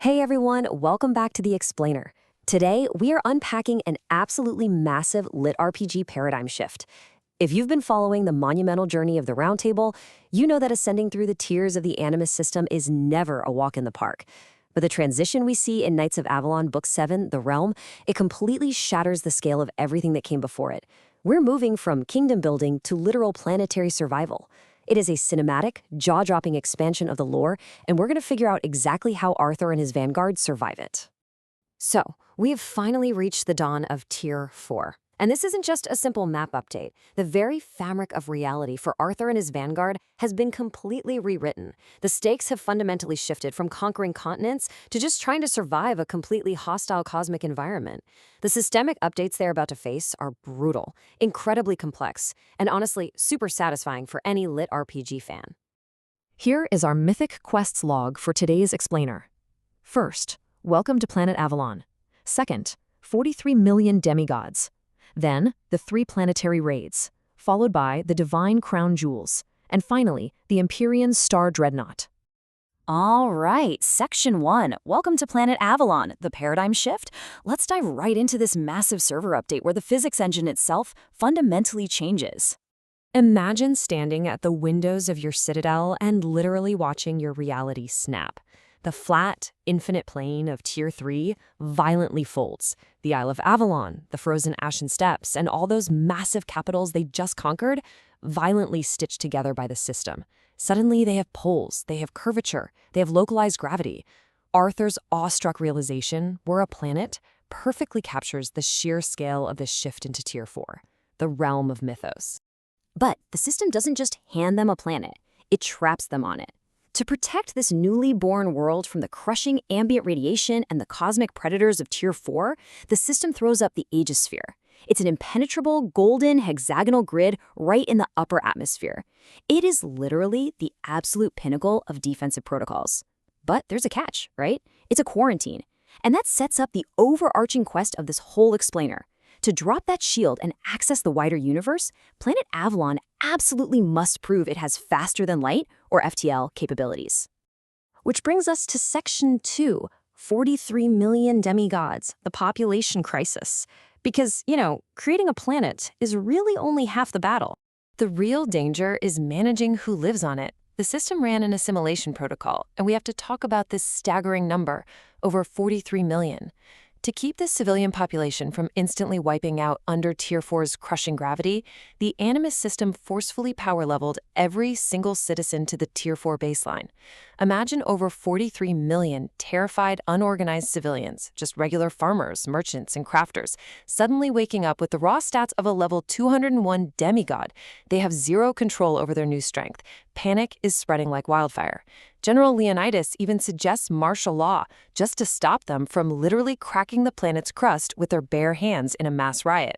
Hey everyone, welcome back to The Explainer. Today, we are unpacking an absolutely massive LitRPG paradigm shift. If you've been following the monumental journey of the Round Table, you know that ascending through the tiers of the Animus system is never a walk in the park. But the transition we see in Knights of Avalon Book 7, The Realm, it completely shatters the scale of everything that came before it. We're moving from kingdom building to literal planetary survival. It is a cinematic, jaw-dropping expansion of the lore, and we're going to figure out exactly how Arthur and his Vanguard survive it. So, we have finally reached the dawn of Tier 4. And this isn't just a simple map update. The very fabric of reality for Arthur and his Vanguard has been completely rewritten. The stakes have fundamentally shifted from conquering continents to just trying to survive a completely hostile cosmic environment. The systemic updates they're about to face are brutal, incredibly complex, and honestly, super satisfying for any LitRPG fan. Here is our Mythic Quests log for today's explainer. First, welcome to Planet Avalon. Second, 43 million demigods. Then, the 3 planetary raids, followed by the Divine Crown Jewels, and finally, the Empyrean Star-Dreadnought. All right, Section 1. Welcome to Planet Avalon, the paradigm shift. Let's dive right into this massive server update where the physics engine itself fundamentally changes. Imagine standing at the windows of your citadel and literally watching your reality snap. The flat, infinite plane of Tier 3 violently folds. The Isle of Avalon, the frozen ashen steppes, and all those massive capitals they just conquered, violently stitched together by the system. Suddenly, they have poles, they have curvature, they have localized gravity. Arthur's awestruck realization, we're a planet, perfectly captures the sheer scale of this shift into Tier 4, the Realm of Mythos. But the system doesn't just hand them a planet, it traps them on it. To protect this newly born world from the crushing ambient radiation and the cosmic predators of Tier 4, the system throws up the Aegis Sphere. It's an impenetrable, golden, hexagonal grid right in the upper atmosphere. It is literally the absolute pinnacle of defensive protocols. But there's a catch, right? It's a quarantine. And that sets up the overarching quest of this whole explainer. To drop that shield and access the wider universe, Planet Avalon absolutely must prove it has faster-than-light, or FTL, capabilities. Which brings us to Section 2, 43 million demigods, the population crisis. Because, creating a planet is really only half the battle. The real danger is managing who lives on it. The system ran an assimilation protocol, and we have to talk about this staggering number, over 43 million. To keep the civilian population from instantly wiping out under Tier 4's crushing gravity, the Animus system forcefully power-leveled every single citizen to the Tier 4 baseline. Imagine over 43 million terrified, unorganized civilians, just regular farmers, merchants, and crafters, suddenly waking up with the raw stats of a level 201 demigod. They have zero control over their new strength. Panic is spreading like wildfire. General Leonidas even suggests martial law just to stop them from literally cracking the planet's crust with their bare hands in a mass riot.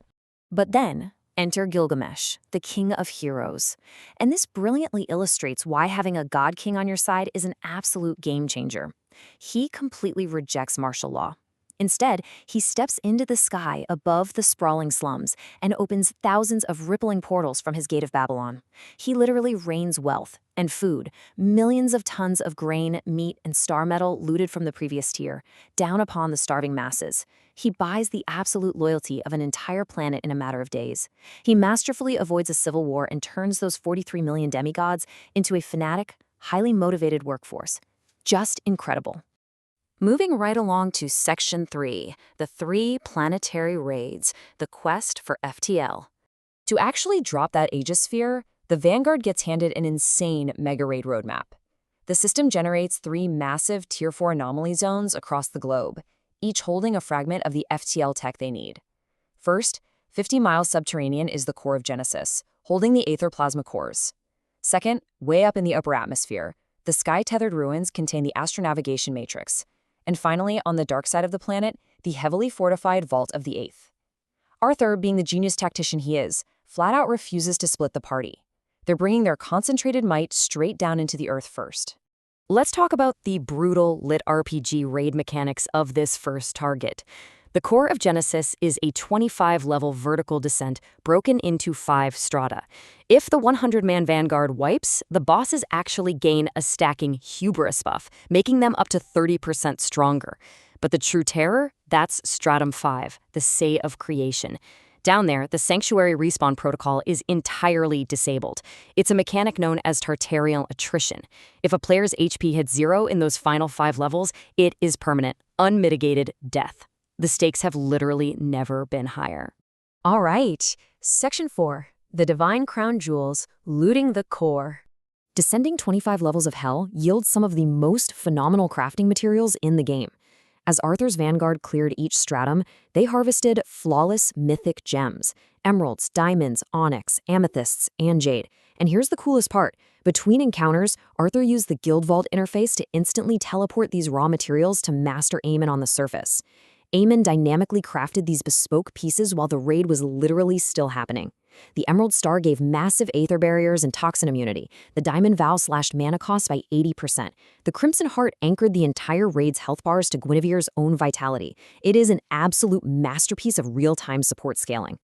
But then, enter Gilgamesh, the king of heroes. And this brilliantly illustrates why having a god king on your side is an absolute game changer. He completely rejects martial law. Instead, he steps into the sky above the sprawling slums and opens thousands of rippling portals from his Gate of Babylon. He literally rains wealth and food, millions of tons of grain, meat, and star metal looted from the previous tier, down upon the starving masses. He buys the absolute loyalty of an entire planet in a matter of days. He masterfully avoids a civil war and turns those 43 million demigods into a fanatic, highly motivated workforce. Just incredible. Moving right along to Section 3, the 3 planetary raids, the quest for FTL. To actually drop that Aegis Sphere, the Vanguard gets handed an insane mega-raid roadmap. The system generates 3 massive Tier 4 anomaly zones across the globe, each holding a fragment of the FTL tech they need. First, 50 miles subterranean is the core of Genesis, holding the Aether Plasma cores. Second, way up in the upper atmosphere, the Sky-Tethered Ruins contain the Astronavigation Matrix. And finally, on the dark side of the planet, the heavily fortified Vault of the Eighth. Arthur, being the genius tactician he is, flat out refuses to split the party. They're bringing their concentrated might straight down into the Earth first. Let's talk about the brutal LitRPG raid mechanics of this first target. The core of Genesis is a 25-level vertical descent broken into 5 strata. If the 100-man Vanguard wipes, the bosses actually gain a stacking hubris buff, making them up to 30% stronger. But the true terror? That's Stratum 5, the Say of Creation. Down there, the Sanctuary respawn protocol is entirely disabled. It's a mechanic known as Tartarial attrition. If a player's HP hits 0 in those final 5 levels, it is permanent, unmitigated death. The stakes have literally never been higher. All right, Section 4, the Divine Crown Jewels, looting the core. Descending 25 levels of hell yields some of the most phenomenal crafting materials in the game. As Arthur's Vanguard cleared each stratum, they harvested flawless mythic gems, emeralds, diamonds, onyx, amethysts, and jade. And here's the coolest part. Between encounters, Arthur used the Guild Vault interface to instantly teleport these raw materials to Master Aemon on the surface. Aemon dynamically crafted these bespoke pieces while the raid was literally still happening. The Emerald Star gave massive aether barriers and toxin immunity. The Diamond Vow slashed mana cost by 80%. The Crimson Heart anchored the entire raid's health bars to Guinevere's own vitality. It is an absolute masterpiece of real-time support scaling.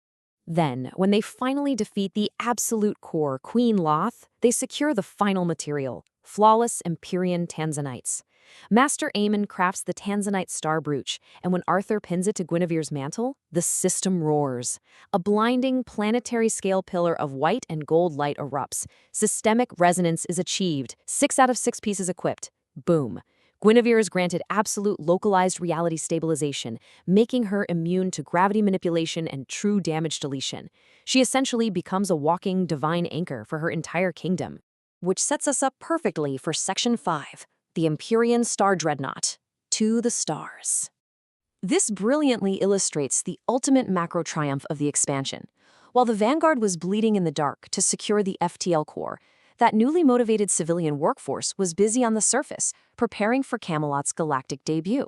Then, when they finally defeat the absolute core, Queen Loth, they secure the final material, flawless Empyrean Tanzanites. Master Aemon crafts the Tanzanite star brooch, and when Arthur pins it to Guinevere's mantle, the system roars. A blinding planetary-scale pillar of white and gold light erupts. Systemic resonance is achieved. 6 out of 6 pieces equipped. Boom. Guinevere is granted absolute localized reality stabilization, making her immune to gravity manipulation and true damage deletion. She essentially becomes a walking divine anchor for her entire kingdom. Which sets us up perfectly for Section 5. The Empyrean Star-Dreadnought, to the stars. This brilliantly illustrates the ultimate macro triumph of the expansion. While the Vanguard was bleeding in the dark to secure the FTL core, that newly motivated civilian workforce was busy on the surface, preparing for Camelot's galactic debut.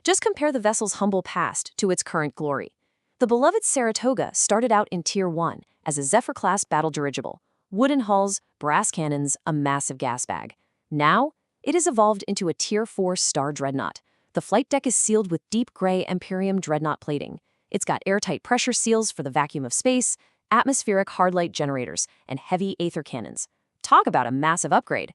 Just compare the vessel's humble past to its current glory. The beloved Saratoga started out in Tier 1 as a Zephyr-class battle dirigible, wooden hulls, brass cannons, a massive gas bag. Now, it has evolved into a Tier 4 Star-Dreadnought. The flight deck is sealed with deep gray Empyrean Dreadnought plating. It's got airtight pressure seals for the vacuum of space, atmospheric hard-light generators, and heavy aether cannons. Talk about a massive upgrade.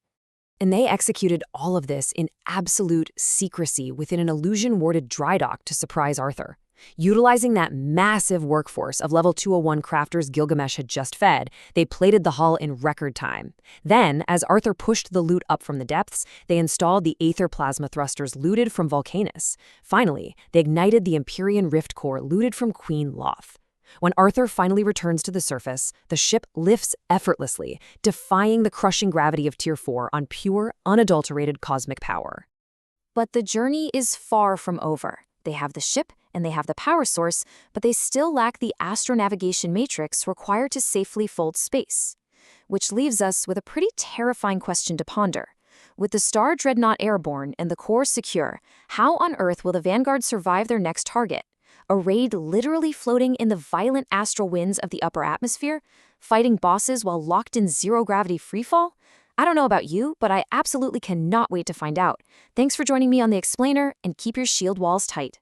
And they executed all of this in absolute secrecy within an illusion-warded dry dock to surprise Arthur. Utilizing that massive workforce of level 201 crafters Gilgamesh had just fed, they plated the hull in record time. Then, as Arthur pushed the loot up from the depths, they installed the aether plasma thrusters looted from Vulcanus. Finally, they ignited the Empyrean rift core looted from Queen Loth. When Arthur finally returns to the surface, the ship lifts effortlessly, defying the crushing gravity of Tier 4 on pure, unadulterated cosmic power. But the journey is far from over. They have the ship and they have the power source, but they still lack the astronavigation matrix required to safely fold space. Which leaves us with a pretty terrifying question to ponder. With the Star-Dreadnought airborne and the core secure, how on earth will the Vanguard survive their next target? A raid literally floating in the violent astral winds of the upper atmosphere, fighting bosses while locked in zero-gravity freefall? I don't know about you, but I absolutely cannot wait to find out. Thanks for joining me on The Explainer, and keep your shield walls tight.